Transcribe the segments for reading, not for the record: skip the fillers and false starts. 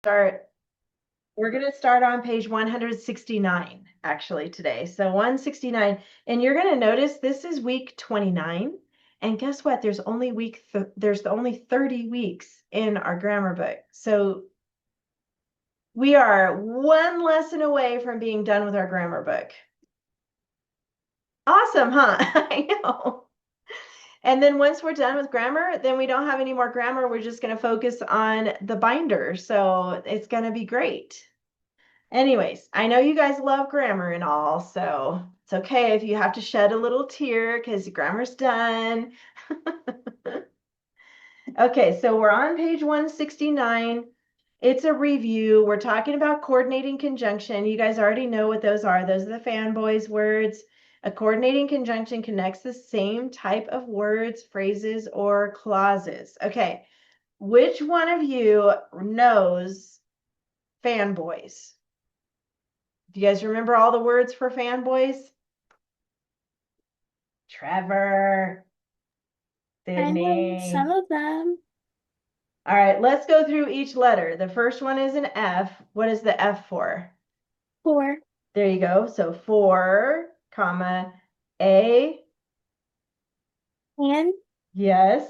start. We're going to start on page 169 actually today. So 169, and you're going to notice this is week 29. And guess what? There's only 30 weeks in our grammar book. So we are one lesson away from being done with our grammar book. Awesome, huh? I know. And then once we're done with grammar, then we don't have any more grammar. We're just going to focus on the binder. So it's going to be great. Anyways, I know you guys love grammar and all, so it's okay if you have to shed a little tear because grammar's done. Okay, so we're on page 169. It's a review. We're talking about coordinating conjunction. You guys already know what those are. Those are the fanboys words. A coordinating conjunction connects the same type of words, phrases, or clauses. Okay, which one of you knows fanboys? Do you guys remember all the words for fanboys? Trevor, I know Sydney. some of them. All right, let's go through each letter. The first one is an F. What is the F for? Four. There you go. So for, comma, A, And yes,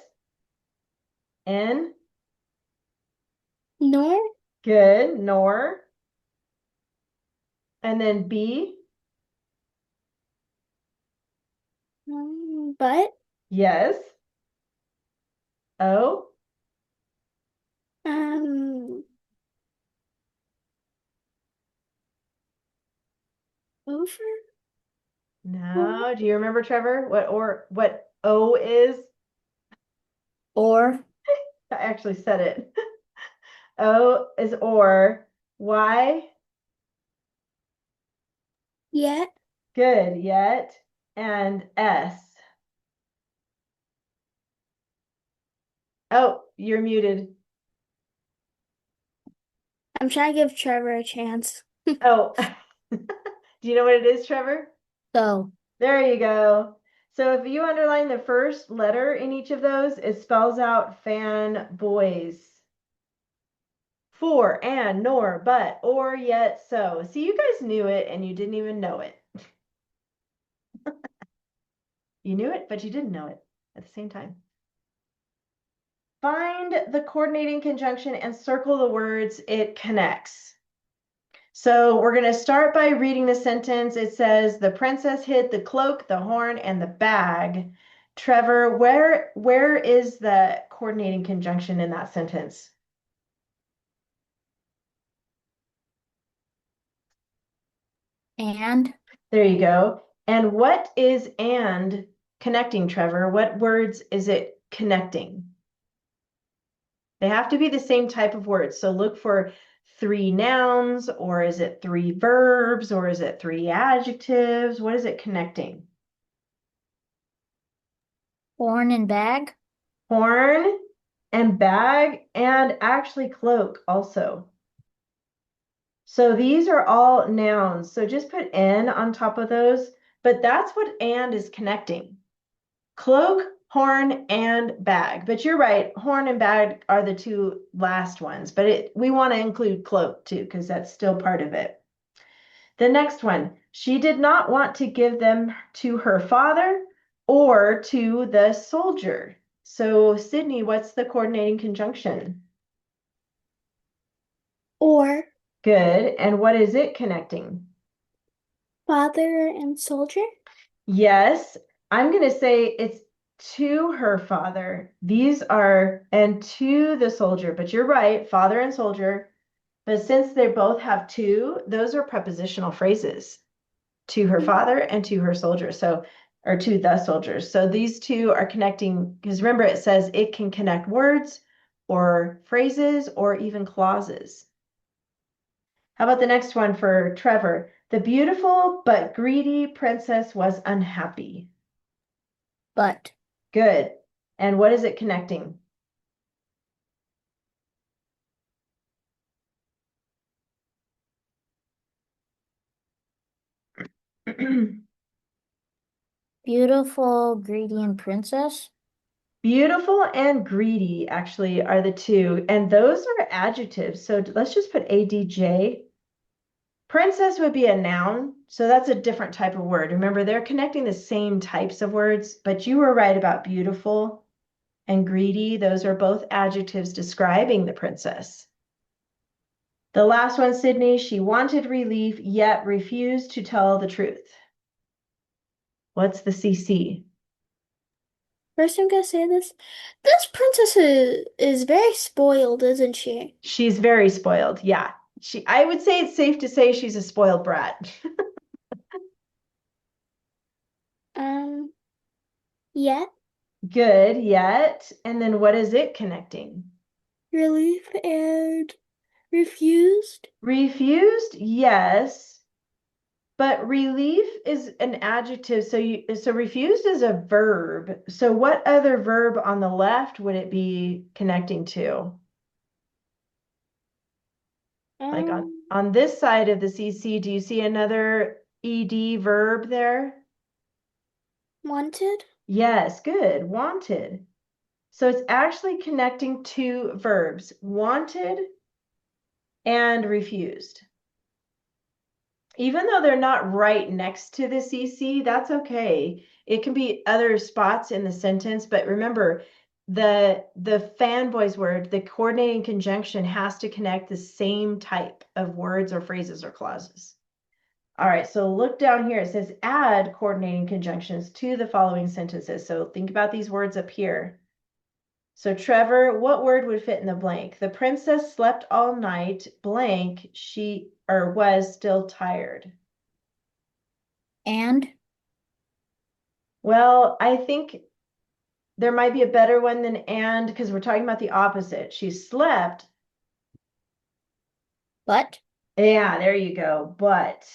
N, nor. good, nor, and then B, But. yes, O, Um. Over. no. Do you remember, Trevor, what O is? Or. I actually said it. O is or, Y, Yet. good, yet, and S. Oh, you're muted. I'm trying to give Trevor a chance. Oh, do you know what it is, Trevor? So. There you go. So if you underline the first letter in each of those, it spells out fan boys. For, and, nor, but, or, yet, so. See, you guys knew it and you didn't even know it. You knew it, but you didn't know it at the same time. Find the coordinating conjunction and circle the words it connects. So we're going to start by reading the sentence. It says, the princess hid the cloak, the horn, and the bag. Trevor, where is the coordinating conjunction in that sentence? And. There you go. And what is and connecting, Trevor? What words is it connecting? They have to be the same type of words. So look for three nouns, or is it three verbs, or is it three adjectives? What is it connecting? Horn and bag. Horn and bag and actually cloak also. So these are all nouns. So just put N on top of those, but that's what and is connecting. Cloak, horn, and bag. But you're right, horn and bag are the two last ones, but we want to include cloak too, because that's still part of it. The next one, she did not want to give them to her father or to the soldier. So Sydney, what's the coordinating conjunction? Or. Good. And what is it connecting? Father and soldier. Yes, I'm going to say it's to her father. These are, and to the soldier, but you're right, father and soldier. But since they both have to, those are prepositional phrases, to her father and to her soldier. So, or to the soldiers. So these two are connecting, because remember it says it can connect words or phrases or even clauses. How about the next one for Trevor? The beautiful but greedy princess was unhappy. But. Good. And what is it connecting? Beautiful, greedy, and princess. Beautiful and greedy actually are the two, and those are adjectives. So let's just put ADJ. Princess would be a noun, so that's a different type of word. Remember, they're connecting the same types of words, but you were right about beautiful and greedy. Those are both adjectives describing the princess. The last one, Sydney, she wanted relief, yet refused to tell the truth. What's the CC? First, I'm gonna say this. This princess is very spoiled, isn't she? She's very spoiled. Yeah. I would say it's safe to say she's a spoiled brat. Um, yet, Good, yet. And then what is it connecting? relief and refused. Refused, yes. But relief is an adjective. So refused is a verb. So what other verb on the left would it be connecting to? Like Um, on this side of the CC, do you see another ed verb there? wanted Yes, good. Wanted. So it's actually connecting two verbs, wanted and refused. Even though they're not right next to the CC, that's okay. It can be other spots in the sentence, but remember the fanboys word, the coordinating conjunction has to connect the same type of words or phrases or clauses. All right, so look down here. It says add coordinating conjunctions to the following sentences. So think about these words up here. So Trevor, what word would fit in the blank? The princess slept all night, blank, she or was still tired. and Well, I think there might be a better one than and because we're talking about the opposite. She slept. but Yeah, there you go. But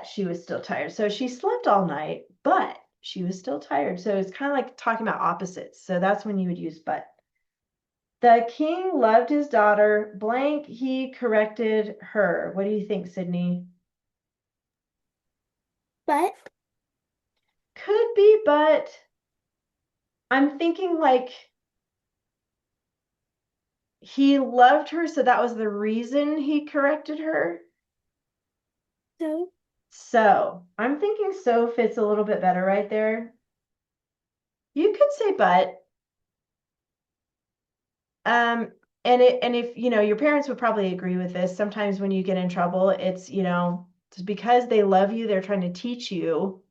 she was still tired. So she slept all night, but she was still tired. So it's kind of like talking about opposites. So that's when you would use but. The king loved his daughter, blank, he corrected her. What do you think, Sydney? but Could be, but I'm thinking like he loved her, so that was the reason he corrected her. so So I'm thinking so fits a little bit better right there. You could say but. Um, and if your parents would probably agree with this, sometimes when you get in trouble, it's because they love you, they're trying to teach you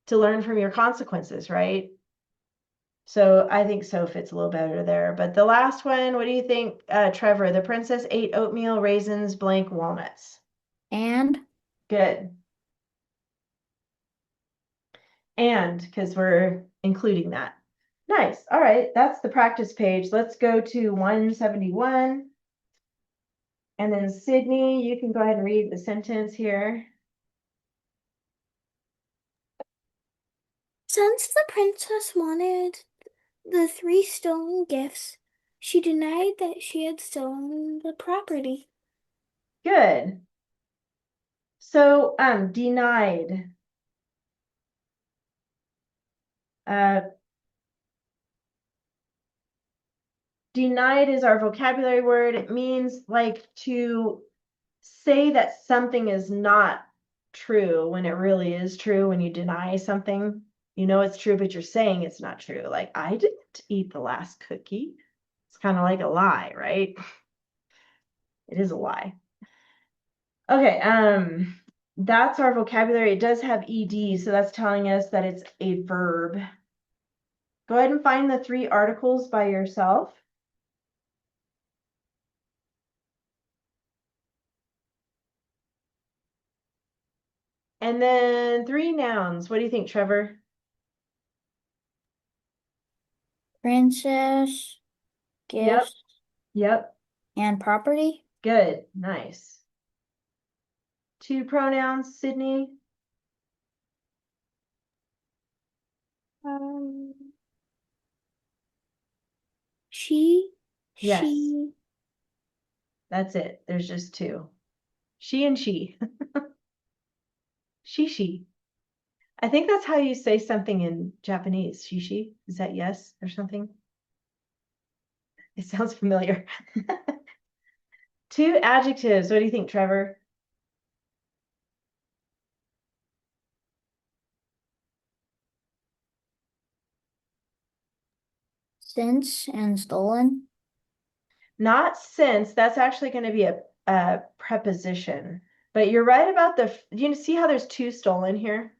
to learn from your consequences, right? So I think so fits a little better there. But the last one, what do you think, Trevor? The princess ate oatmeal, raisins, blank, walnuts. and Good. And because we're including that. Nice. All right, that's the practice page. Let's go to 171. And then Sydney, you can go ahead and read the sentence here. since the princess wanted the three stolen gifts, she denied that she had stolen the property. Good. So, denied. Uh, denied is our vocabulary word. It means like to say that something is not true when it really is true. When you deny something, you know it's true, but you're saying it's not true. Like, I didn't eat the last cookie. It's kind of like a lie, right? It is a lie. Okay, that's our vocabulary. It does have ed, so that's telling us that it's a verb. Go ahead and find the three articles by yourself. And then three nouns. What do you think, Trevor? Princess, Yep, gifts, yep. and property. Good, nice. Two pronouns, Sydney. Um, she, Yes, she, that's it. There's just two. She and she. She. I think that's how you say something in Japanese. She. Is that yes or something? It sounds familiar. Two adjectives. What do you think, Trevor? Since and stolen. Not since, that's actually going to be a preposition. But you're right about you see how there's two stolen here?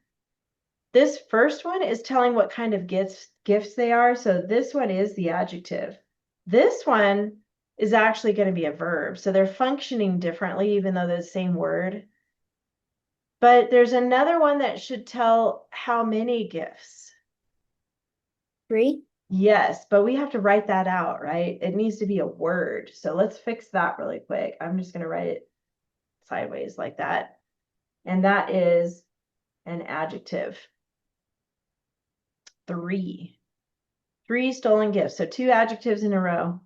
This first one is telling what kind of gifts they are. So this one is the adjective. This one is actually going to be a verb. So they're functioning differently, even though they're the same word. But there's another one that should tell how many gifts. 3. Yes, but we have to write that out, right? It needs to be a word. So let's fix that really quick. I'm just going to write it sideways like that. And that is an adjective. 3. 3 stolen gifts. So 2 adjectives in a row.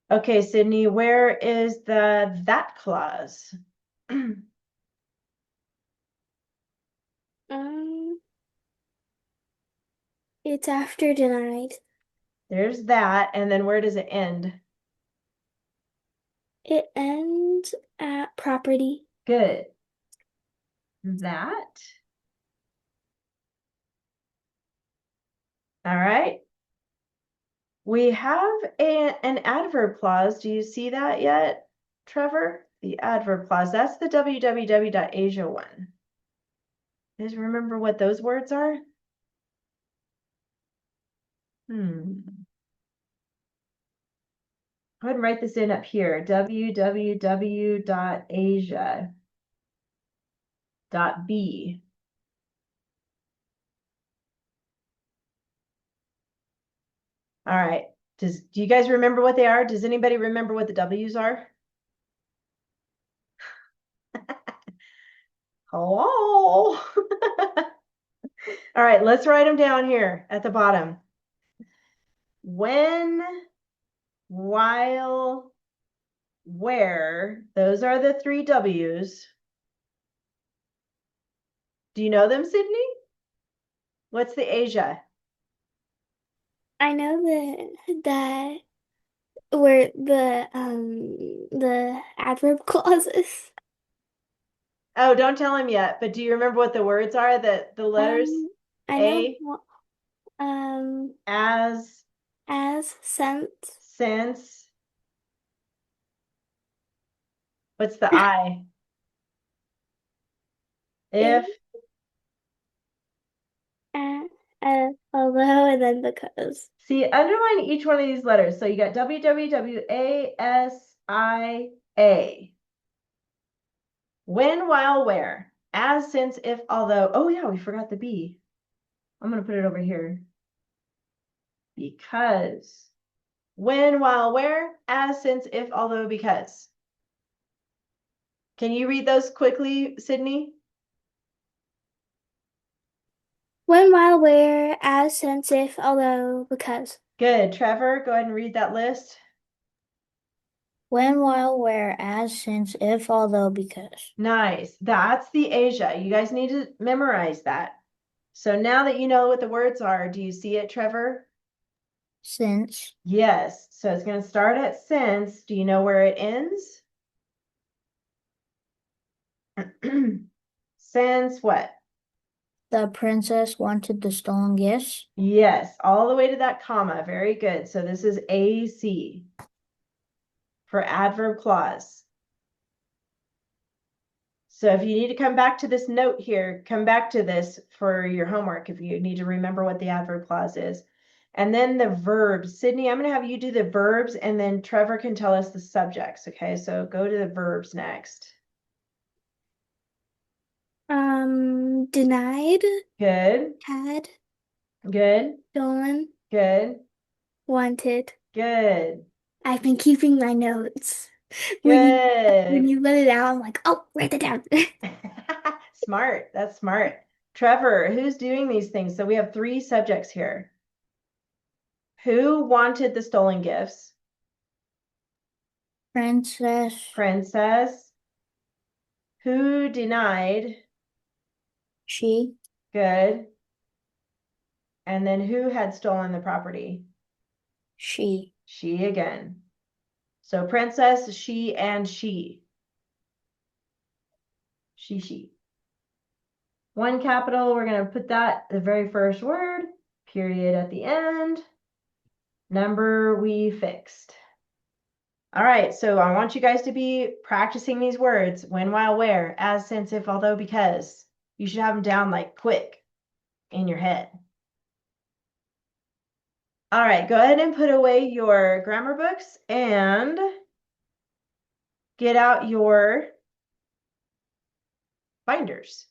Okay, Sydney, where is the that clause? Um, it's after denied. There's that. And then where does it end? It ends at property. Good. That. All right. We have an adverb clause. Do you see that yet, Trevor? The adverb clause. That's the www.asia one. You guys remember what those words are? Go ahead and write this in up here. www.asia.b. All right. Do you guys remember what they are? Does anybody remember what the W's are? Hello. All right, let's write them down here at the bottom. When, while, where, those are the 3 W's. Do you know them, Sydney? What's the Asia? I know that where the adverb clauses. Oh, don't tell him yet, but do you remember what the words are? That the letters I know A, um as, as, sent, since. What's the I? if, If. at, although, and then because. See, underline each one of these letters. So you got WWWASIA. When, while, where. As, since, if, although. Oh, yeah, we forgot the B. I'm going to put it over here. Because. When, while, where. As, since, if, although, because. Can you read those quickly, Sydney? When, while, where, as, since, if, although, because. Good. Trevor, go ahead and read that list. When, while, where, as, since, if, although, because. Nice. That's the Asia. You guys need to memorize that. So now that you know what the words are, do you see it, Trevor? Since. Yes. So it's going to start at since. Do you know where it ends? Since what? The princess wanted the stolen gifts. Yes, all the way to that comma. Very good. So this is AC for adverb clause. So if you need to come back to this note here, come back to this for your homework if you need to remember what the adverb clause is. And then the verbs. Sydney, I'm going to have you do the verbs and then Trevor can tell us the subjects. Okay, so go to the verbs next. Denied, Good, had, good, stolen, good, wanted. good, I've been keeping my notes. When good. you let it out, I'm like, oh, write it down. Smart. That's smart. Trevor, who's doing these things? So we have 3 subjects here. Who wanted the stolen gifts? Princess, Princess. Who denied? she, Good. And then who had stolen the property? she. She again. So princess, she and she. She. One capital, we're going to put that the very first word, period at the end. Number we fixed. All right, so I want you guys to be practicing these words: when, while, where, as, since, if, although, because. You should have them down like quick in your head. All right, go ahead and put away your grammar books and get out your binders.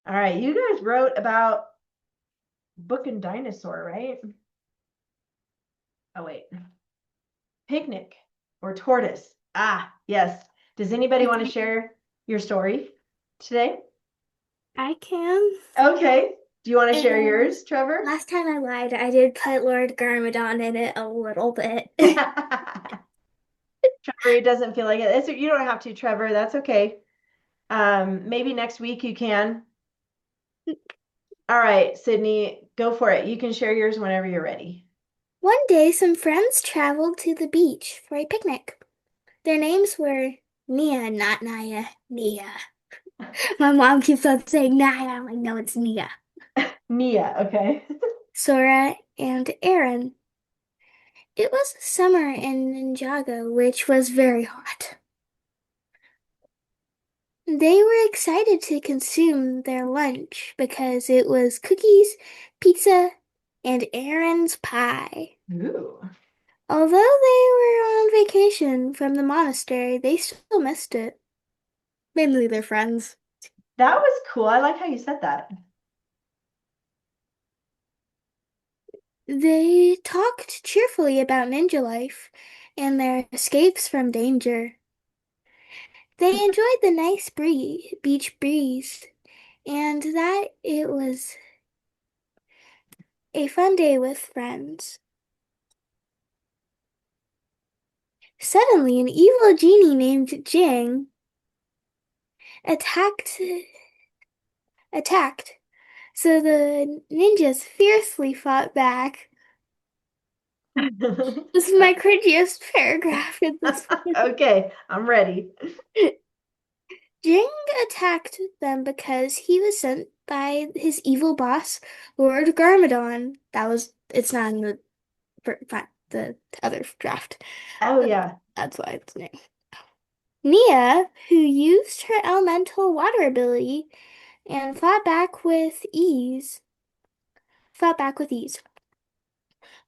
All right, you guys wrote about book and dinosaur, right? Oh, wait. Picnic or tortoise. Ah, yes. Does anybody want to share your story today? I can. Okay. Do you want to share And yours, Trevor? last time I lied, I did put Lord Garmadon in it a little bit. Trevor, it doesn't feel like it. You don't have to, Trevor. That's okay. Maybe next week you can. All right, Sydney, go for it. You can share yours whenever you're ready. One day, some friends traveled to the beach for a picnic. Their names were Nia, not Naya, Nia. My mom keeps on saying Naya. I'm like, no, it's Nia. Nia, okay. Sora and Aaron. It was summer in Ninjago, which was very hot. They were excited to consume their lunch because it was cookies, pizza, and Aaron's pie. Ooh. Although they were on vacation from the monastery, they still missed it. Mainly their friends. That was cool. I like how you said that. They talked cheerfully about ninja life and their escapes from danger. They enjoyed the nice beach breeze and that it was a fun day with friends. Suddenly, an evil genie named Jing attacked attacked. So the ninjas fiercely fought back. This is my cringiest paragraph in this one. Okay, I'm ready. Jing attacked them because he was sent by his evil boss, Lord Garmadon. It's not in the other draft. Oh, yeah. That's why it's new. Nia, who used her elemental water ability and fought back with ease.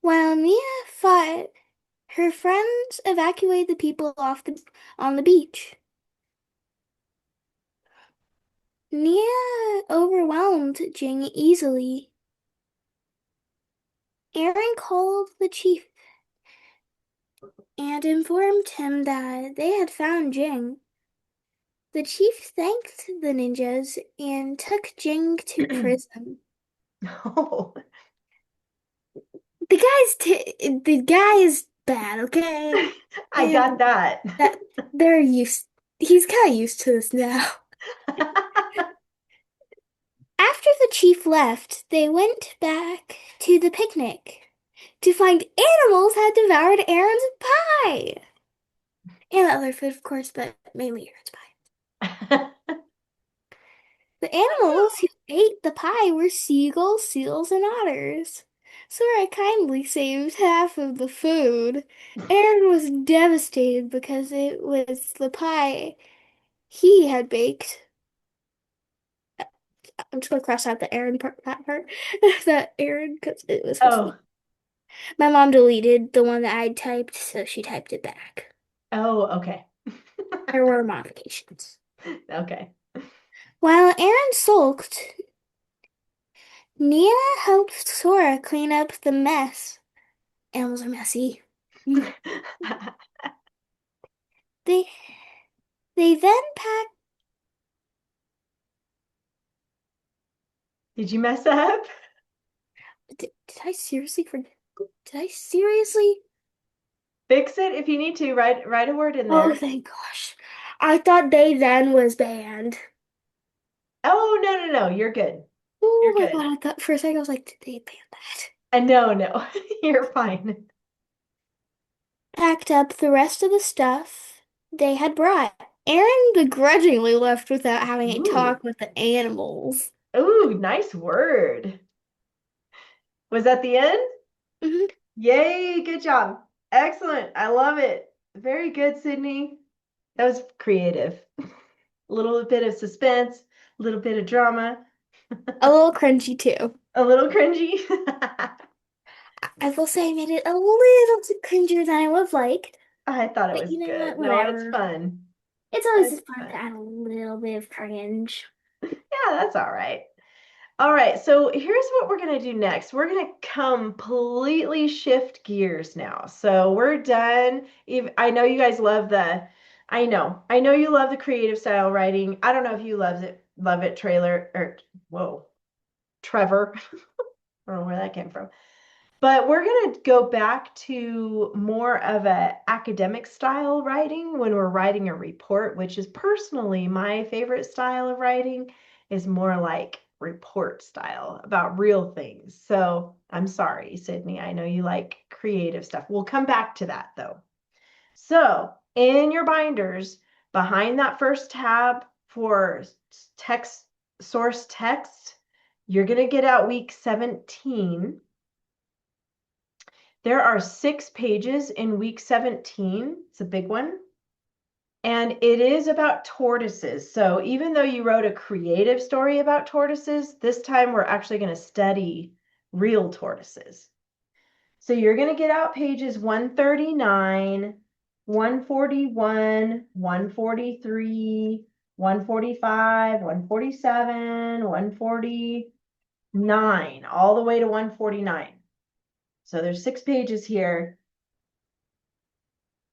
While Nia fought, her friends evacuated the people on the beach. Nia overwhelmed Jing easily. Aaron called the chief and informed him that they had found Jing. The chief thanked the ninjas and took Jing to prison. Oh, The guy is bad, okay? I got And that. that he's kind of used to this now. After the chief left, they went back to the picnic to find animals had devoured Aaron's pie. And other food, of course, but mainly Aaron's pie. The animals who ate the pie were seagulls, seals, and otters. Sora kindly saved half of the food. Aaron was devastated because it was the pie he had baked. I'm just gonna cross out the Aaron part, that part, that Aaron, because it was supposed to be. Oh, My mom deleted the one that I typed, so she typed it back. oh, okay. There were modifications. Okay. While Aaron sulked, Nia helped Sora clean up the mess. Animals are messy. They they then packed. Did you mess up? Did I seriously forget? Did I seriously? Fix it if you need to. Write a word in Oh, there. thank gosh. I thought they then was banned. Oh, no, no, no. You're good. Oh You're my good. God, I thought for a second I was like, did they ban that? No, no. You're fine. Packed up the rest of the stuff they had brought. Aaron begrudgingly left without having a Ooh. talk with the animals. Ooh, nice word. Was that the end? Mhm. Yay, good job. Excellent. I love it. Very good, Sydney. That was creative. A little bit of suspense, a little bit of drama, A little cringy too. a little cringy. I will say I made it a little too cringier than I would have liked. I thought it But was you know what? good. No, it's Whatever. fun. It's always It's just fun to fun. add a little bit of cringe. Yeah, that's all right. All right, so here's what we're going to do next. We're going to completely shift gears now. So we're done. I know you guys love I know you love the creative style writing. I don't know if you love it, Trailer, or whoa, Trevor. I don't know where that came from. But we're going to go back to more of a academic style writing when we're writing a report, which is personally my favorite style of writing is more like report style about real things. So I'm sorry, Sydney. I know you like creative stuff. We'll come back to that though. So in your binders, behind that first tab for text, source text, you're going to get out week 17. There are 6 pages in week 17. It's a big one. And it is about tortoises. So even though you wrote a creative story about tortoises, this time we're actually going to study real tortoises. So you're going to get out pages 139, 141, 143, 145, 147, 149, all the way to 149. So there's 6 pages here.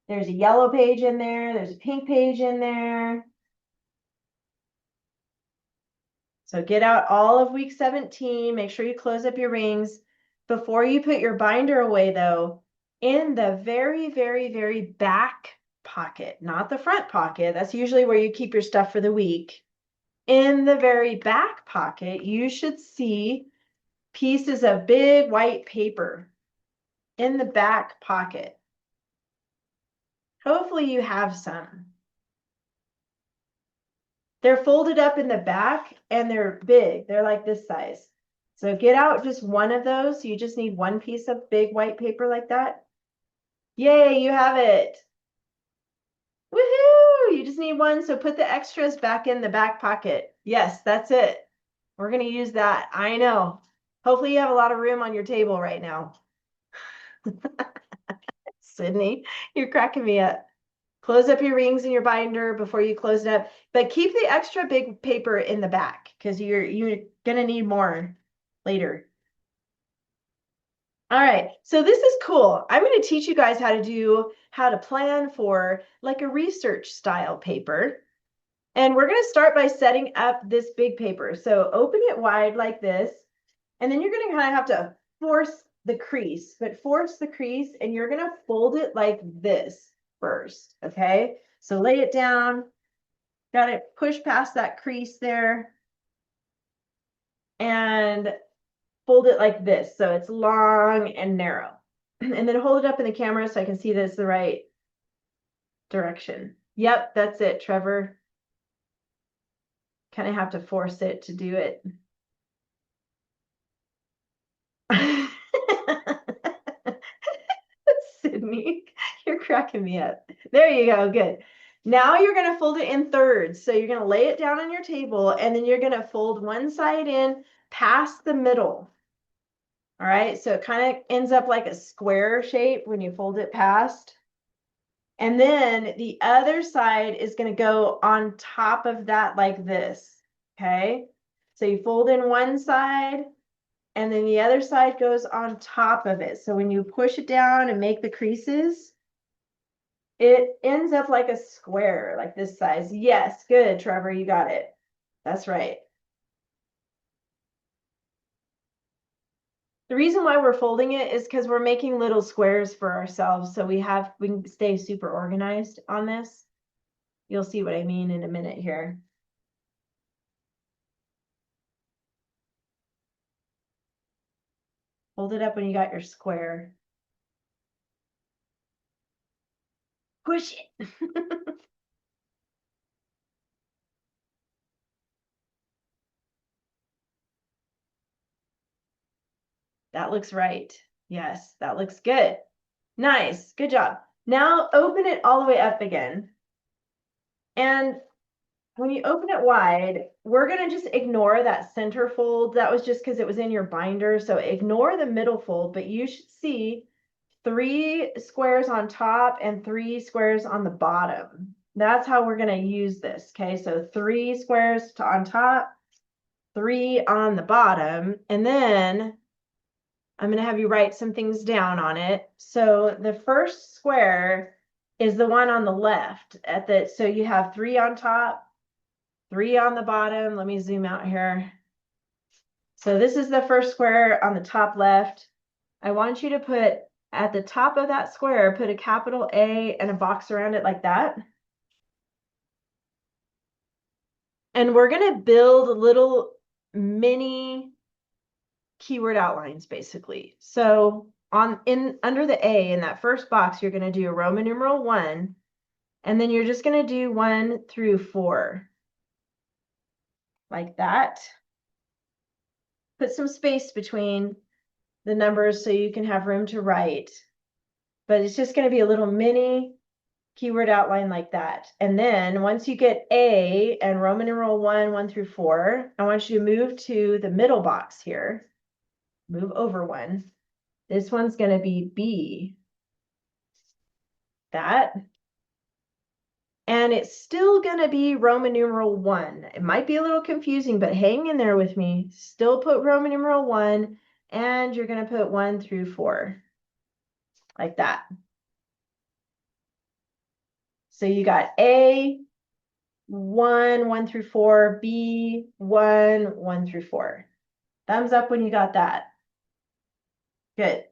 There's a yellow page in there. There's a pink page in there. So get out all of week 17. Make sure you close up your rings. Before you put your binder away, though, in the very, very, very back pocket, not the front pocket. That's usually where you keep your stuff for the week. In the very back pocket, you should see pieces of big white paper in the back pocket. Hopefully you have some. They're folded up in the back and they're big. They're like this size. So get out just one of those. You just need one piece of big white paper like that. Yay, you have it. Woohoo! You just need one. So put the extras back in the back pocket. Yes, that's it. We're going to use that. I know. Hopefully you have a lot of room on your table right now. Sydney, you're cracking me up. Close up your rings in your binder before you close it up, but keep the extra big paper in the back because you're gonna need more later. All right, so this is cool. I'm going to teach you guys how to plan for like a research style paper. And we're going to start by setting up this big paper. So open it wide like this, and then you're going to kind of have to force the crease, but force the crease and you're going to fold it like this first, okay? So lay it down, got to push past that crease there and fold it like this. So it's long and narrow. And then hold it up in the camera so I can see that it's the right direction. Yep, that's it, Trevor. Kind of have to force it to do it. Sydney, you're cracking me up. There you go, good. Now you're going to fold it in thirds. So you're going to lay it down on your table and then you're going to fold one side in past the middle. All right, so it kind of ends up like a square shape when you fold it past. And then the other side is going to go on top of that like this. Okay, so you fold in one side and then the other side goes on top of it. So when you push it down and make the creases, it ends up like a square, like this size. Yes, good, Trevor, you got it. That's right. The reason why we're folding it is because we're making little squares for ourselves, so we can stay super organized on this. You'll see what I mean in a minute here. Hold it up when you got your square. Push it. That looks right. Yes, that looks good. Nice. Good job. Now open it all the way up again. And when you open it wide, we're going to just ignore that center fold. That was just because it was in your binder. So ignore the middle fold, but you should see 3 squares on top and 3 squares on the bottom. That's how we're going to use this. Okay, so 3 squares on top, 3 on the bottom, and then I'm going to have you write some things down on it. So the first square is the one on the left so you have 3 on top, 3 on the bottom. Let me zoom out here. So this is the first square on the top left. I want you to put at the top of that square, put a capital A and a box around it like that. And we're going to build little mini keyword outlines basically. So under the A in that first box, you're going to do a Roman numeral 1, and then you're just going to do 1 through 4 like that. Put some space between the numbers so you can have room to write. But it's just going to be a little mini keyword outline like that. And then once you get A and Roman numeral 1, 1 through 4, I want you to move to the middle box here. Move over 1. This one's going to be B. That. And it's still going to be Roman numeral 1. It might be a little confusing, but hang in there with me. Still put Roman numeral 1, and you're going to put 1 through 4. Like that. So you got A, 1, 1 through 4, B, 1, 1 through 4. Thumbs up when you got that. Good.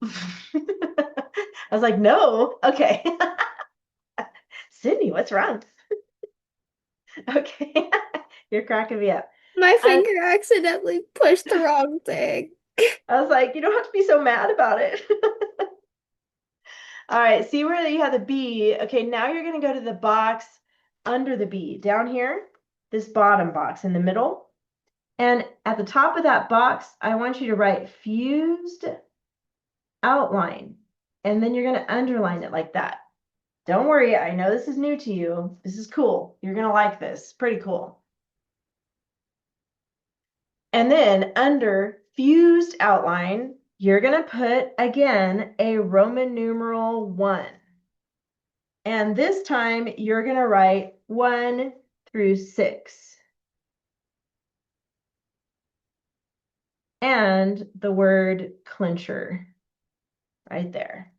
I was like, no, okay. Sydney, what's wrong? Okay, you're cracking me up. My finger accidentally pushed the wrong thing. I was like, you don't have to be so mad about it. All right, see where you have the B. Okay, now you're going to go to the box under the B, down here, this bottom box in the middle. And at the top of that box, I want you to write fused outline. And then you're going to underline it like that. Don't worry, I know this is new to you. This is cool. You're going to like this. Pretty cool. And then under fused outline, you're going to put, again, a Roman numeral 1. And this time, you're going to write 1 through 6. And the word clincher right there.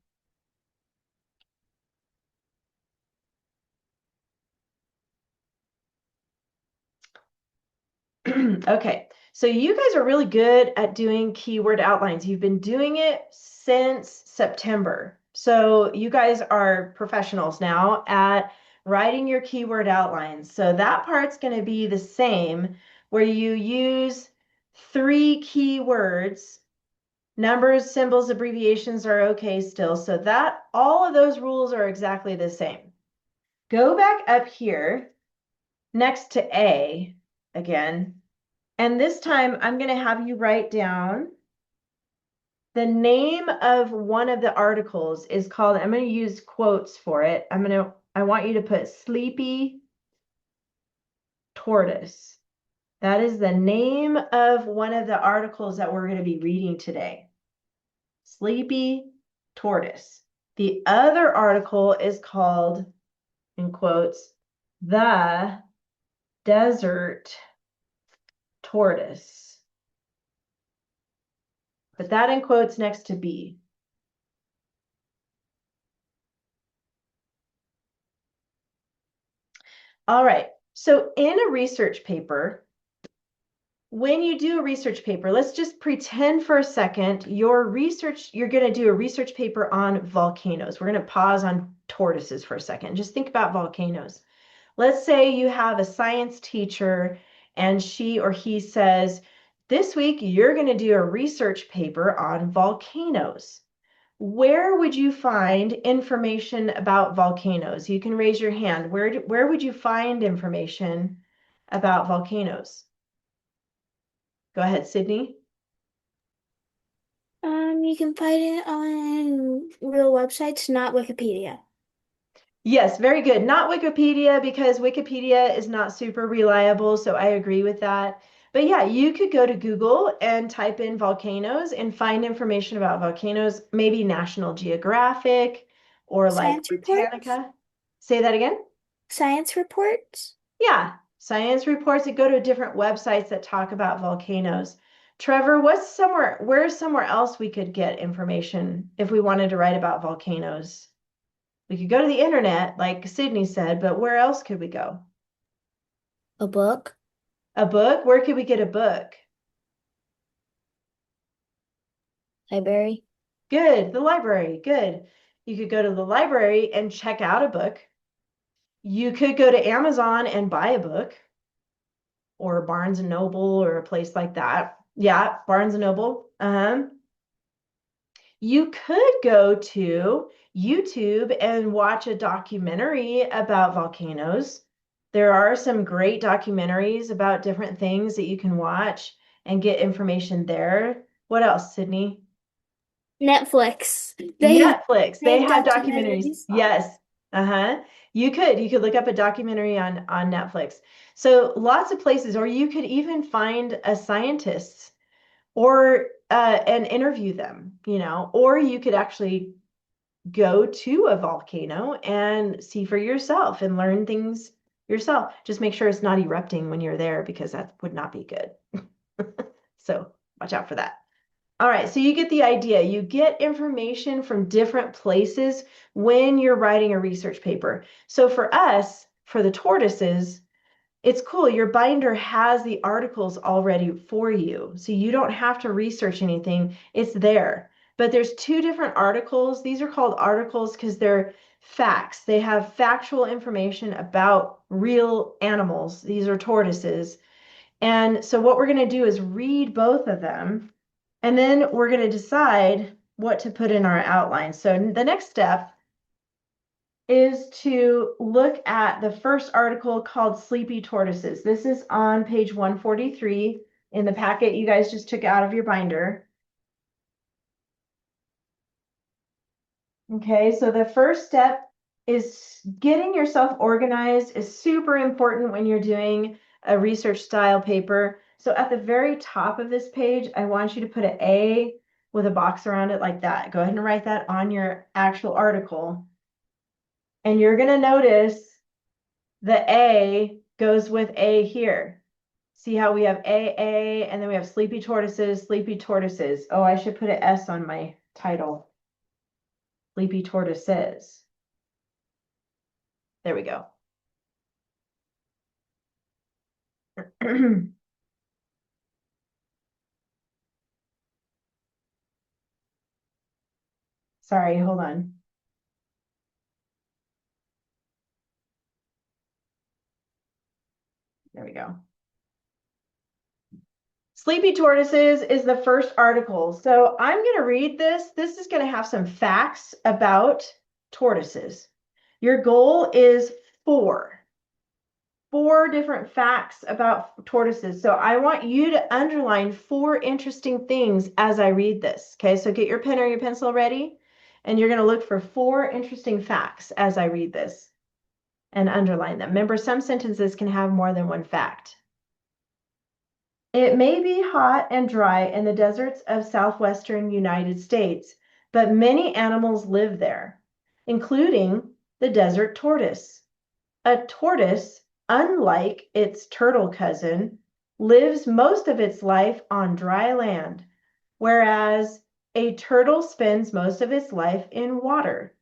Okay, so you guys are really good at doing keyword outlines. You've been doing it since September. So you guys are professionals now at writing your keyword outlines. So that part's going to be the same, where you use 3 keywords. Numbers, symbols, abbreviations are okay still. So that all of those rules are exactly the same. Go back up here next to A again. And this time I'm going to have you write down the name of one of the articles is called, I'm going to use quotes for it. I want you to put sleepy tortoise. That is the name of one of the articles that we're going to be reading today. Sleepy tortoise. The other article is called, in quotes, the desert tortoise. Put that in quotes next to B. All right. So in a research paper, when you do a research paper, let's just pretend for a second you're going to do a research paper on volcanoes. We're going to pause on tortoises for a second. Just think about volcanoes. Let's say you have a science teacher and she or he says, this week you're going to do a research paper on volcanoes. Where would you find information about volcanoes? You can raise your hand. Where would you find information about volcanoes? Go ahead, Sydney. You can find it on real websites, not Wikipedia. Yes, very good. Not Wikipedia because Wikipedia is not super reliable, so I agree with that. But yeah, you could go to Google and type in volcanoes and find information about volcanoes, maybe National Geographic or like Science reports? Britannica. Say that again? Science reports? Yeah, science reports that go to different websites that talk about volcanoes. Trevor, where's somewhere else we could get information if we wanted to write about volcanoes? We could go to the internet, like Sydney said, but where else could we go? A book? A book? Where could we get a book? Library? Good, the library. Good. You could go to the library and check out a book. You could go to Amazon and buy a book or Barnes and Noble or a place like that. Yeah, Barnes and Noble. You could go to YouTube and watch a documentary about volcanoes. There are some great documentaries about different things that you can watch and get information there. What else, Sydney? Netflix. Netflix. They They have have documentaries. documentaries. Yes. Uh-huh. You could look up a documentary on Netflix. So lots of places, or you could even find a scientist or and interview them, or you could actually go to a volcano and see for yourself and learn things yourself. Just make sure it's not erupting when you're there because that would not be good. So watch out for that. All right, so you get the idea. You get information from different places when you're writing a research paper. So for us, for the tortoises, it's cool. Your binder has the articles already for you. So you don't have to research anything. It's there. But there's two different articles. These are called articles because they're facts. They have factual information about real animals. These are tortoises. And so what we're going to do is read both of them, and then we're going to decide what to put in our outline. So the next step is to look at the first article called Sleepy Tortoises. This is on page 143 in the packet you guys just took out of your binder. Okay, so the first step is getting yourself organized is super important when you're doing a research style paper. So at the very top of this page, I want you to put an A with a box around it like that. Go ahead and write that on your actual article. And you're going to notice the A goes with A here. See how we have A, and then we have sleepy tortoises, sleepy tortoises. Oh, I should put an S on my title. Sleepy tortoises. There we go. Sorry, hold on. There we go. Sleepy Tortoises is the first article. So I'm going to read this. This is going to have some facts about tortoises. Your goal is four different facts about tortoises. So I want you to underline four interesting things as I read this. Okay, so get your pen or your pencil ready, and you're going to look for four interesting facts as I read this and underline them. Remember, some sentences can have more than one fact. It may be hot and dry in the deserts of southwestern United States, but many animals live there, including the desert tortoise. A tortoise, unlike its turtle cousin, lives most of its life on dry land, whereas a turtle spends most of its life in water.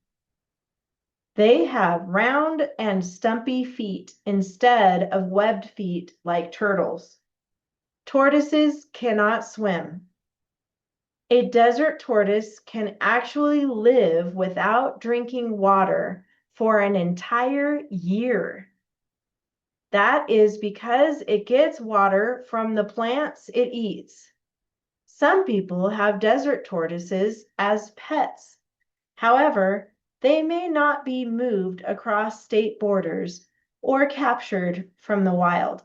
They have round and stumpy feet instead of webbed feet like turtles. Tortoises cannot swim. A desert tortoise can actually live without drinking water for an entire year. That is because it gets water from the plants it eats. Some people have desert tortoises as pets. However, they may not be moved across state borders or captured from the wild.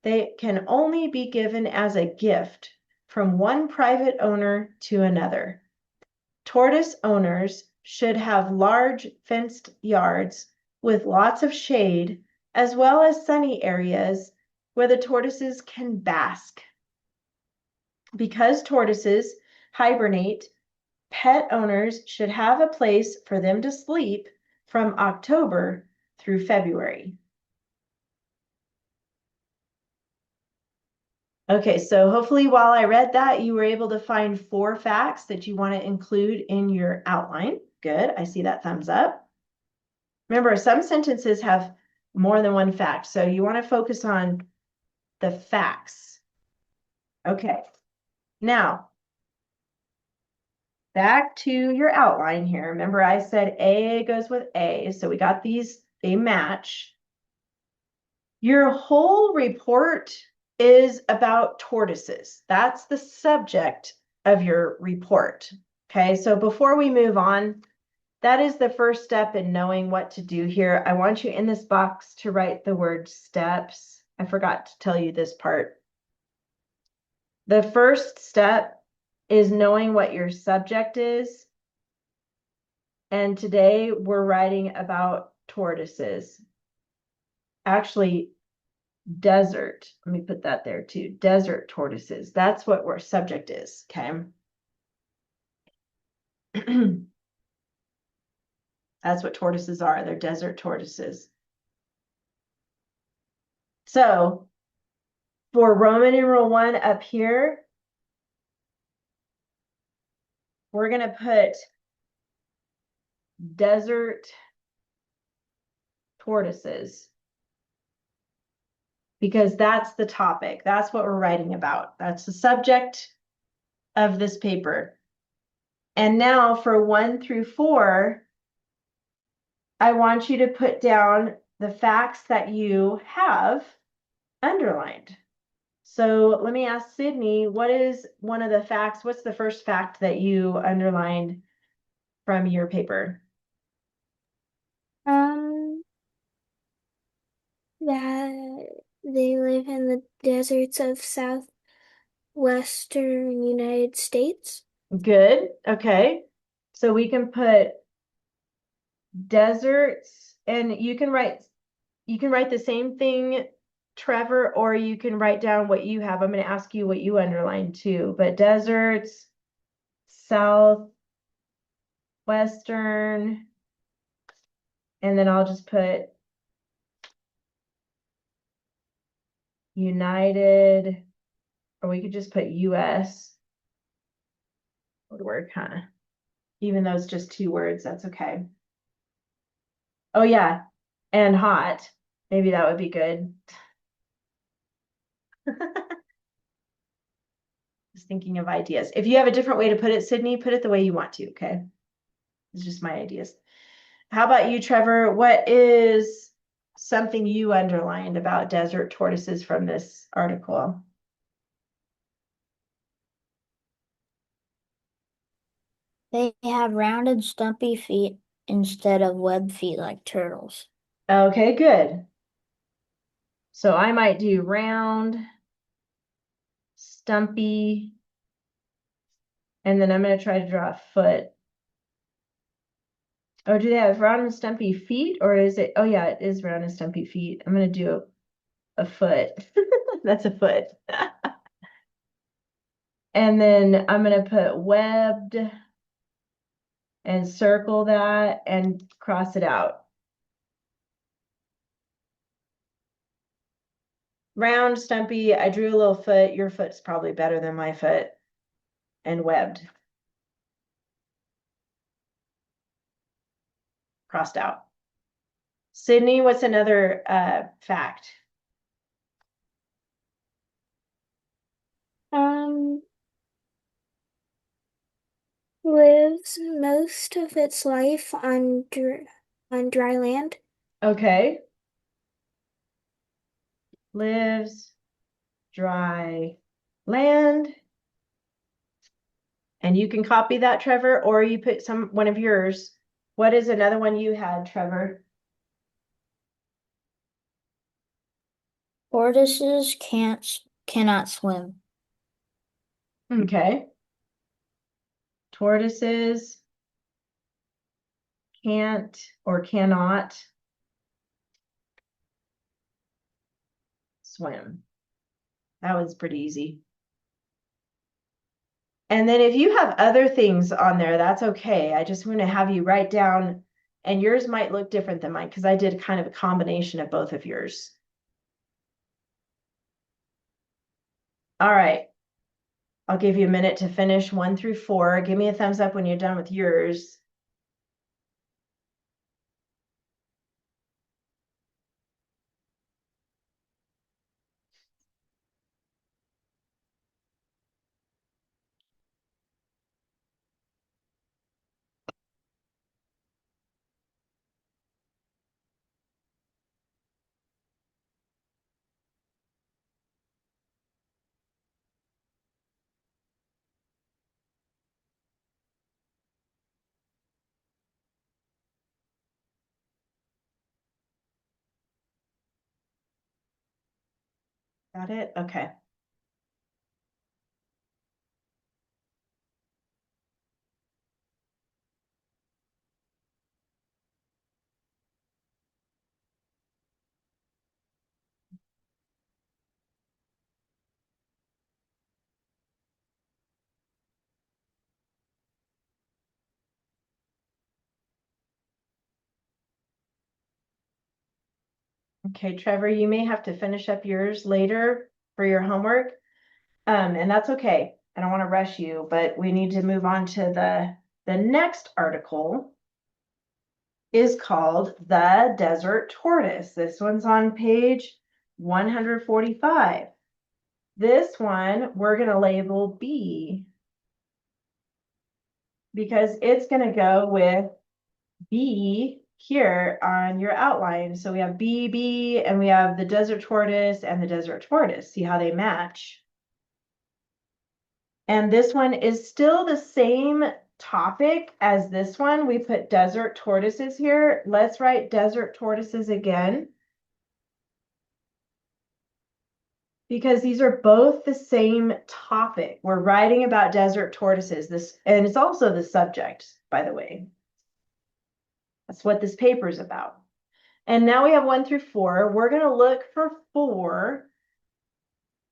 They can only be given as a gift from one private owner to another. Tortoise owners should have large fenced yards with lots of shade, as well as sunny areas where the tortoises can bask. Because tortoises hibernate, pet owners should have a place for them to sleep from October through February. Okay, so hopefully while I read that, you were able to find 4 facts that you want to include in your outline. Good, I see that thumbs up. Remember, some sentences have more than one fact, so you want to focus on the facts. Okay, now back to your outline here. Remember, I said A goes with A, so we got these, they match. Your whole report is about tortoises. That's the subject of your report. Okay, so before we move on, that is the first step in knowing what to do here. I want you in this box to write the word steps. I forgot to tell you this part. The first step is knowing what your subject is. And today we're writing about tortoises. Actually, desert. Let me put that there too. Desert tortoises. That's what our subject is. Okay. That's what tortoises are. They're desert tortoises. So for Roman numeral 1 up here, we're going to put desert tortoises because that's the topic. That's what we're writing about. That's the subject of this paper. And now for 1 through 4, I want you to put down the facts that you have underlined. So let me ask Sydney, what is one of the facts? What's the first fact that you underlined from your paper? Um, that they live in the deserts of southwestern United States. Good. Okay. So we can put deserts and you can write the same thing, Trevor, or you can write down what you have. I'm going to ask you what you underlined too, but deserts, southwestern, and then I'll just put United, or we could just put US. Would work, huh? Even though it's just 2 words, that's okay. Oh yeah, and hot. Maybe that would be good. Just thinking of ideas. If you have a different way to put it, Sydney, put it the way you want to, okay? It's just my ideas. How about you, Trevor? What is something you underlined about desert tortoises from this article? They have rounded, stumpy feet instead of webbed feet like turtles. Okay, good. So I might do round, stumpy, and then I'm going to try to draw a foot. Oh, do they have round and stumpy feet, or is it? Oh yeah, it is round and stumpy feet. I'm going to do a foot. That's a foot. And then I'm going to put webbed and circle that and cross it out. Round, stumpy, I drew a little foot. Your foot's probably better than my foot. And webbed. Crossed out. Sydney, what's another fact? Um, lives most of its life on dry land. Okay. Lives dry land. And you can copy that, Trevor, or you put one of yours. What is another one you had, Trevor? Tortoises cannot swim. Okay. Tortoises can't or cannot swim. That was pretty easy. And then if you have other things on there, that's okay. I just want to have you write down, and yours might look different than mine because I did kind of a combination of both of yours. All right. I'll give you a minute to finish 1 through 4. Give me a thumbs up when you're done with yours. Got it? Okay. Okay, Trevor, you may have to finish up yours later for your homework. And that's okay. I don't want to rush you, but we need to move on to the next article is called The Desert Tortoise. This one's on page 145. This one we're going to label B because it's going to go with B here on your outline. So we have B, B, and we have the desert tortoise and the desert tortoise. See how they match? And this one is still the same topic as this one. We put desert tortoises here. Let's write desert tortoises again, because these are both the same topic. We're writing about desert tortoises. And it's also the subject, by the way. That's what this paper is about. And now we have 1 through 4. We're going to look for 4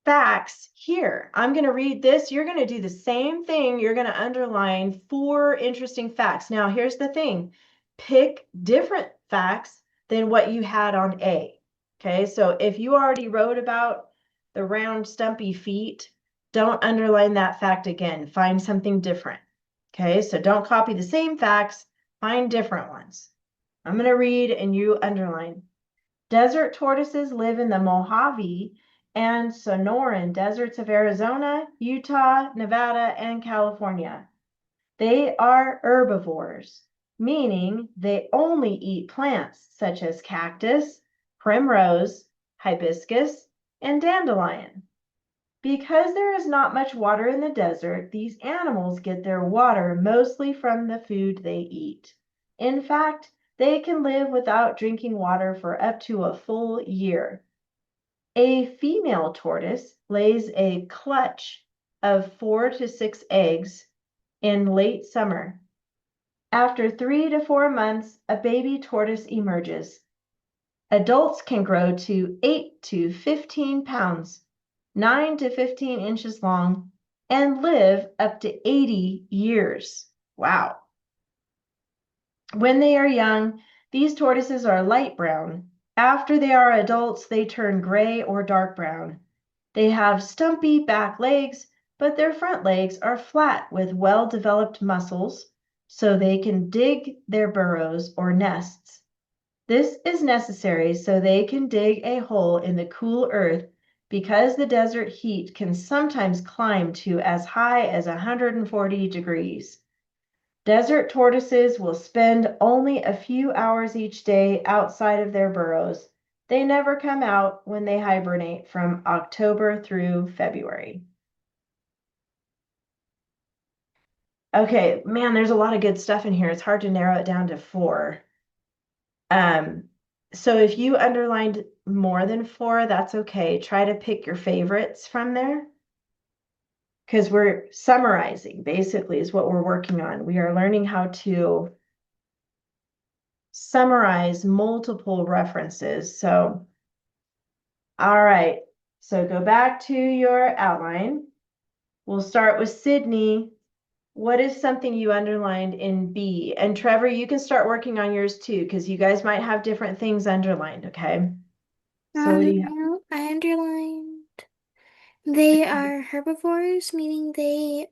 facts here. I'm going to read this. You're going to do the same thing. You're going to underline 4 interesting facts. Now, here's the thing. Pick different facts than what you had on A. Okay, so if you already wrote about the round stumpy feet, don't underline that fact again. Find something different. Okay, so don't copy the same facts. Find different ones. I'm going to read and you underline. Desert tortoises live in the Mojave and Sonoran deserts of Arizona, Utah, Nevada, and California. They are herbivores, meaning they only eat plants such as cactus, primrose, hibiscus, and dandelion. Because there is not much water in the desert, these animals get their water mostly from the food they eat. In fact, they can live without drinking water for up to a full year. A female tortoise lays a clutch of 4 to 6 eggs in late summer. After 3 to 4 months, a baby tortoise emerges. Adults can grow to 8 to 15 pounds, 9 to 15 inches long, and live up to 80 years. Wow. When they are young, these tortoises are light brown. After they are adults, they turn gray or dark brown. They have stumpy back legs, but their front legs are flat with well-developed muscles, so they can dig their burrows or nests. This is necessary so they can dig a hole in the cool earth because the desert heat can sometimes climb to as high as 140 degrees. Desert tortoises will spend only a few hours each day outside of their burrows. They never come out when they hibernate from October through February. Okay, man, there's a lot of good stuff in here. It's hard to narrow it down to 4. Um, so if you underlined more than 4, that's okay. Try to pick your favorites from there because we're summarizing, basically, is what we're working on. We are learning how to summarize multiple references. So, all right. So go back to your outline. We'll start with Sydney. What is something you underlined in B? And Trevor, you can start working on yours too, because you guys might have different things underlined, okay? So what do you have? I underlined they are herbivores, meaning they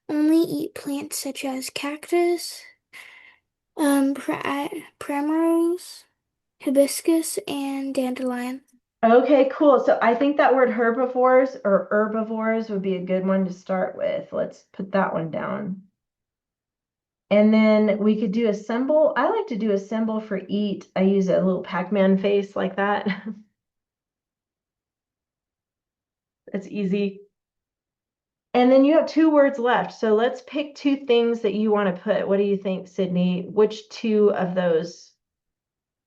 only eat plants such as cactus, primrose, hibiscus, and dandelion. Okay, cool. So I think that word herbivores or herbivores would be a good one to start with. Let's put that one down. And then we could do a symbol. I like to do a symbol for eat. I use a little Pac-Man face like that. It's easy. And then you have 2 words left. So let's pick 2 things that you want to put. What do you think, Sydney? Which 2 of those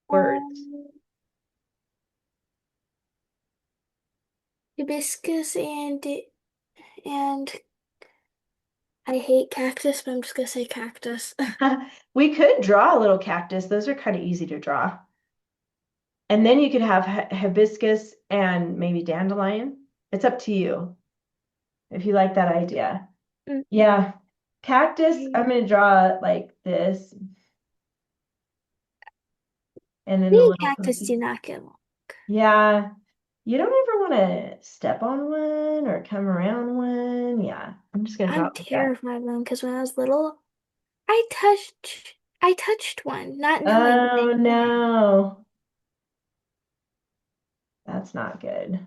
words? Um, hibiscus and I hate cactus, but I'm just gonna say cactus. We could draw a little cactus. Those are kind of easy to draw. And then you could have hibiscus and maybe dandelion. It's up to you if you like that idea. Mm. Yeah. Cactus, I'm going to draw it like this. And then Me the and little cactus pokey. do not get along. Yeah. You don't ever want to step on one or come around one. Yeah. I'm just going to draw I'm it like that. terrified of them because when I was little, I touched one, not knowing Oh, they were there. no. That's not good.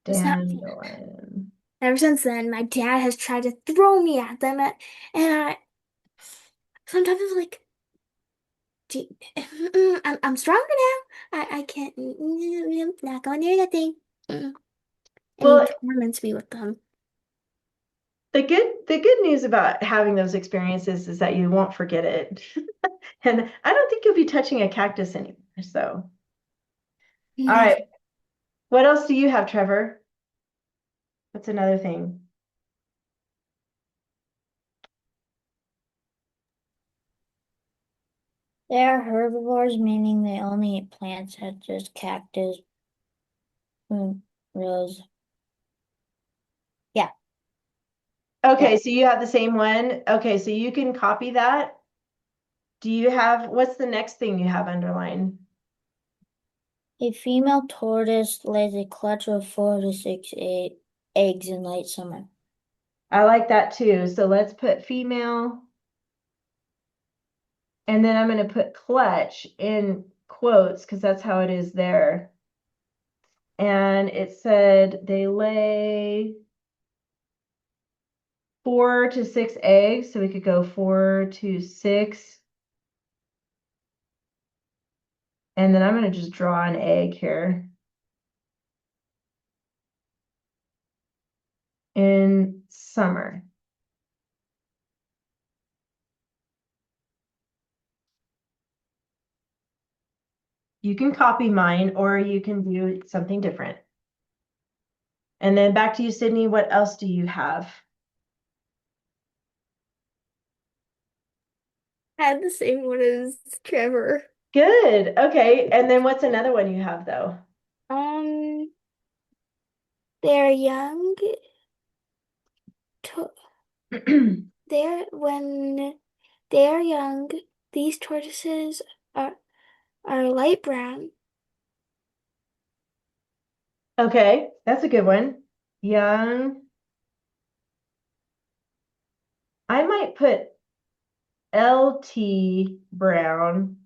It's not fun. Dandelion. Ever since then, my dad has tried to throw me at them, and I sometimes I'm like, I'm stronger now. I can't, not going near that thing. Mm. And he Well, torments me with them. the good news about having those experiences is that you won't forget it. And I don't think you'll be touching a cactus anymore. So, all No. right. What else do you have, Trevor? What's another thing? They are herbivores, meaning they only eat plants such as cactus, rose. Yeah, Okay, yeah. so you have the same one. Okay, so you can copy that. Do you have, what's the next thing you have underlined? A female tortoise lays a clutch of 4 to 6 eggs in late summer. I like that too. So let's put female, and then I'm going to put clutch in quotes because that's how it is there. And it said they lay 4 to 6 eggs. So we could go 4 to 6. And then I'm going to just draw an egg here in summer. You can copy mine or you can do something different. And then back to you, Sydney. What else do you have? I had the same one as Trevor. Good. Okay. And then what's another one you have though? Um, they're young. To they're when they are young. These tortoises are are light brown. Okay, that's a good one. Young. I might put LT Brown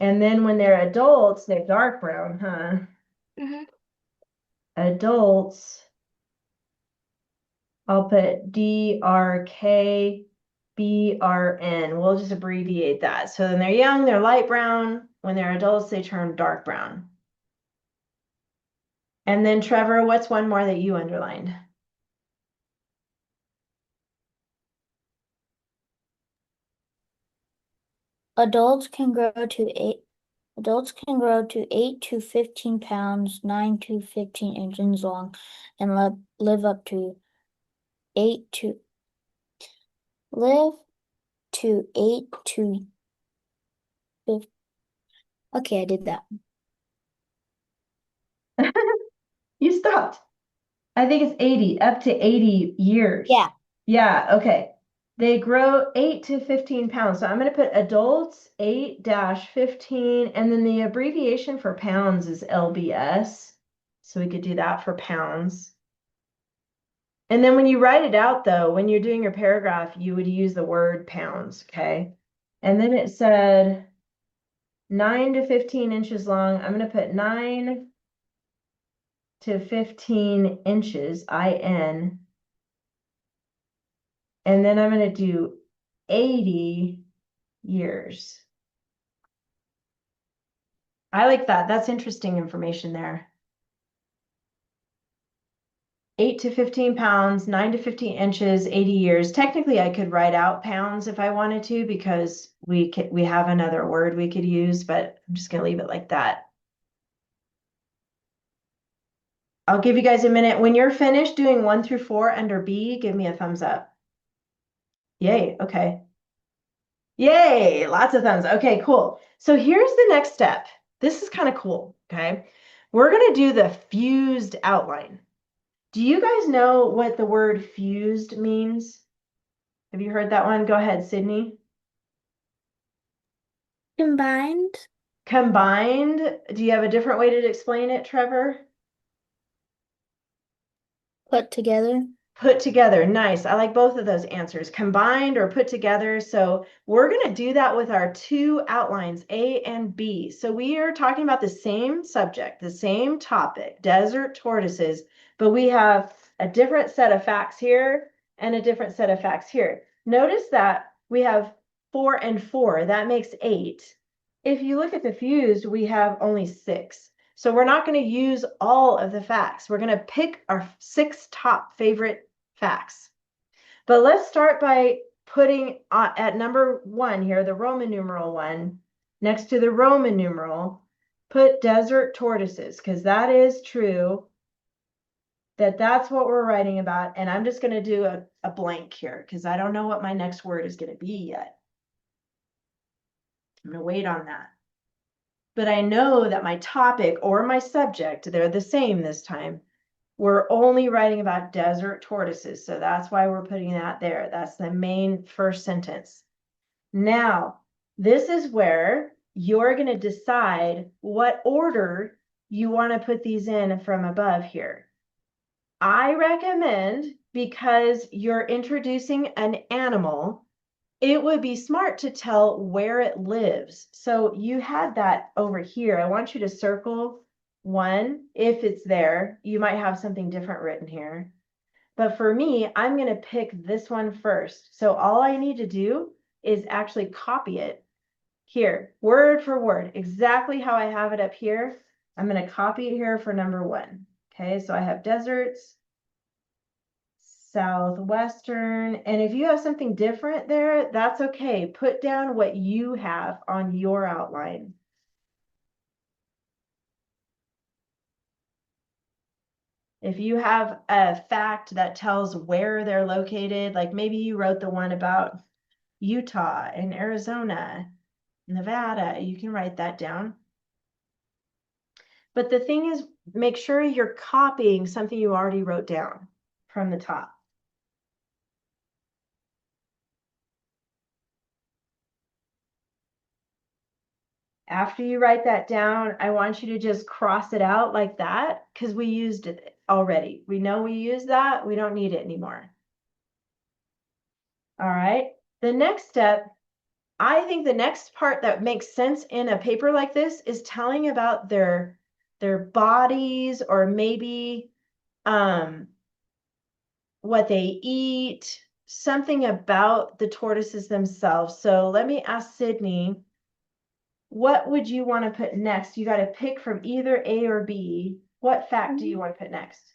And then when they're adults, they're dark brown, huh? Mhm. Adults, I'll put DRKBRN. We'll just abbreviate that. So when they're young, they're light brown. When they're adults, they turn dark brown. And then Trevor, what's one more that you underlined? Adults can grow to 8 to 15 pounds, 9 to 15 inches long, and live up to 8 to live to 8 to 15. Okay, I did that. You stopped. I think it's 80, up to 80 years. Yeah. Yeah, okay. They grow 8 to 15 pounds. So I'm going to put adults 8-15, and then the abbreviation for pounds is LBS. So we could do that for pounds. And then when you write it out, though, when you're doing your paragraph, you would use the word pounds, okay? And then it said 9 to 15 inches long. I'm going to put 9 to 15 inches, IN. And then I'm going to do 80 years. I like that. That's interesting information there. 8 to 15 pounds, 9 to 15 inches, 80 years. Technically, I could write out pounds if I wanted to because we have another word we could use, but I'm just going to leave it like that. I'll give you guys a minute. When you're finished doing 1 through 4 under B, give me a thumbs up. Yay. Okay. Yay. Lots of thumbs. Okay, cool. So here's the next step. This is kind of cool. Okay. We're going to do the fused outline. Do you guys know what the word fused means? Have you heard that one? Go ahead, Sydney. Combined. Combined. Do you have a different way to explain it, Trevor? Put together. Put together. Nice. I like both of those answers. Combined or put together. So we're going to do that with our two outlines, A and B. So we are talking about the same subject, the same topic, desert tortoises, but we have a different set of facts here and a different set of facts here. Notice that we have 4 and 4. That makes 8. If you look at the fused, we have only 6. So we're not going to use all of the facts. We're going to pick our 6 top favorite facts. But let's start by putting at number 1 here, the Roman numeral 1, next to the Roman numeral, put desert tortoises, because that is true, that's what we're writing about. And I'm just going to do a blank here, because I don't know what my next word is going to be yet. I'm going to wait on that. But I know that my topic or my subject, they're the same this time. We're only writing about desert tortoises, so that's why we're putting that there. That's the main first sentence. Now, this is where you're going to decide what order you want to put these in from above here. I recommend, because you're introducing an animal, it would be smart to tell where it lives. So you had that over here. I want you to circle 1 if it's there. You might have something different written here. But for me, I'm going to pick this one first. So all I need to do is actually copy it here, word for word, exactly how I have it up here. I'm going to copy it here for number 1. Okay, so I have deserts, southwestern, and if you have something different there, that's okay. Put down what you have on your outline. If you have a fact that tells where they're located, like maybe you wrote the one about Utah and Arizona, Nevada, you can write that down. But the thing is, make sure you're copying something you already wrote down from the top. After you write that down, I want you to just cross it out like that because we used it already. We know we used that. We don't need it anymore. All right. The next step, I think the next part that makes sense in a paper like this is telling about their bodies, or maybe what they eat, something about the tortoises themselves. So let me ask Sydney, what would you want to put next? You got to pick from either A or B. What fact do you want to put next?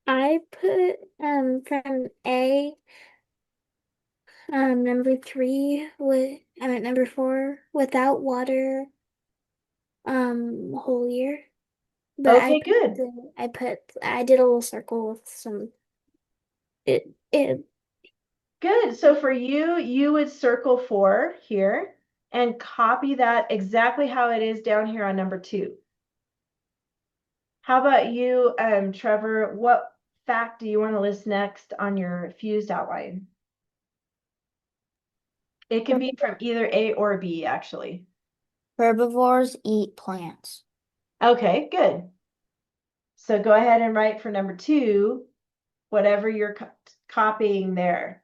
I put from A number 3 with I'm at number 4 without water whole year. But Okay, good. I did a little circle with some it Good. So for you, you would circle 4 here and copy that exactly how it is down here on number 2. How about you, Trevor? What fact do you want to list next on your fused outline? It can be from either A or B, actually. Herbivores eat plants. Okay, good. So go ahead and write for number 2, whatever you're copying there.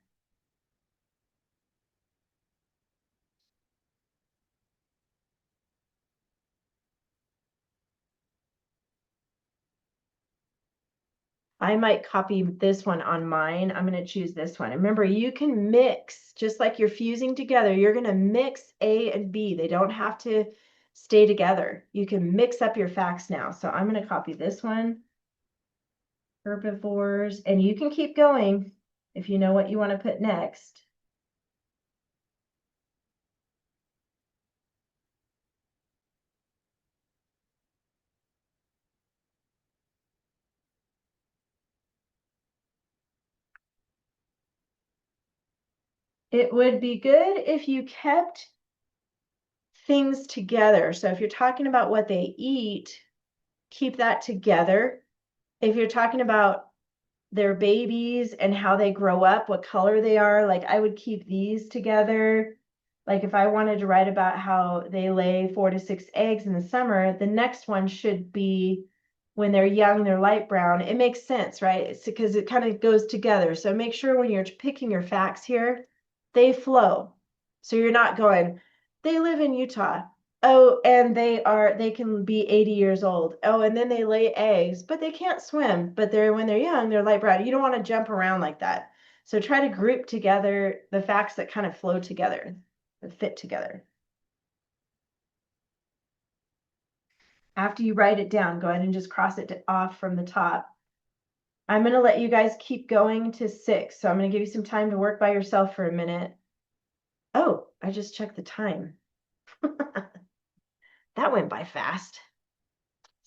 I might copy this one on mine. I'm going to choose this one. Remember, you can mix, just like you're fusing together, you're going to mix A and B. They don't have to stay together. You can mix up your facts now. So I'm going to copy this one, herbivores, and you can keep going if you know what you want to put next. It would be good if you kept things together. So if you're talking about what they eat, keep that together. If you're talking about their babies and how they grow up, what color they are, like I would keep these together. Like if I wanted to write about how they lay 4 to 6 eggs in the summer, the next one should be when they're young, they're light brown. It makes sense, right? It's because it kind of goes together. So make sure when you're picking your facts here, they flow. So you're not going, they live in Utah. Oh, and they can be 80 years old. Oh, and then they lay eggs, but they can't swim. But when they're young, they're light brown. You don't want to jump around like that. So try to group together the facts that kind of flow together, that fit together. After you write it down, go ahead and just cross it off from the top. I'm going to let you guys keep going to 6. So I'm going to give you some time to work by yourself for a minute. Oh, I just checked the time. That went by fast.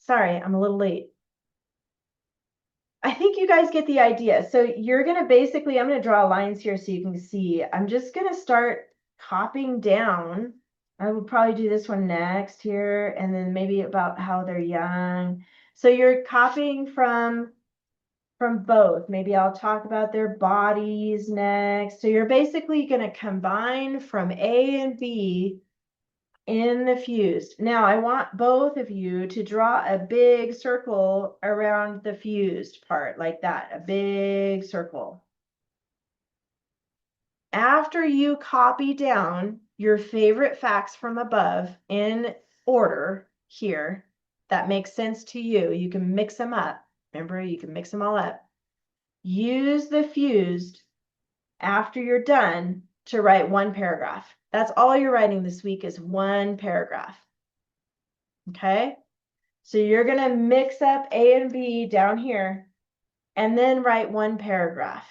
Sorry, I'm a little late. I think you guys get the idea. So you're going to basically, I'm going to draw lines here so you can see. I'm just going to start copying down. I would probably do this one next here, and then maybe about how they're young. So you're copying from both. Maybe I'll talk about their bodies next. So you're basically going to combine from A and B in the fused. Now I want both of you to draw a big circle around the fused part like that, a big circle. After you copy down your favorite facts from above in order here, that makes sense to you. You can mix them up. Remember, you can mix them all up. Use the fused after you're done to write one paragraph. That's all you're writing this week is one paragraph. Okay? So you're going to mix up A and B down here and then write one paragraph,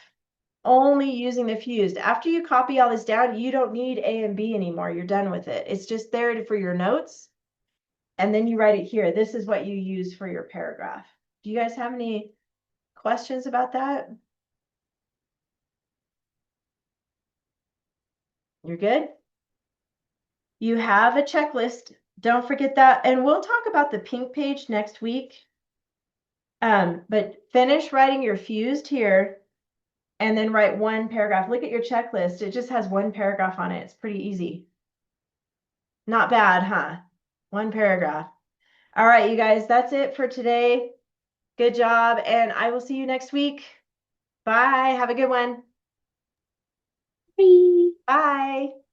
only using the fused. After you copy all this down, you don't need A and B anymore. You're done with it. It's just there for your notes. And then you write it here. This is what you use for your paragraph. Do you guys have any questions about that? You're good? You have a checklist. Don't forget that. And we'll talk about the pink page next week. But finish writing your fused here and then write one paragraph. Look at your checklist. It just has one paragraph on it. It's pretty easy. Not bad, huh? One paragraph. All right, you guys, that's it for today. Good job. And I will see you next week. Bye. Have a good one. Bye. Bye.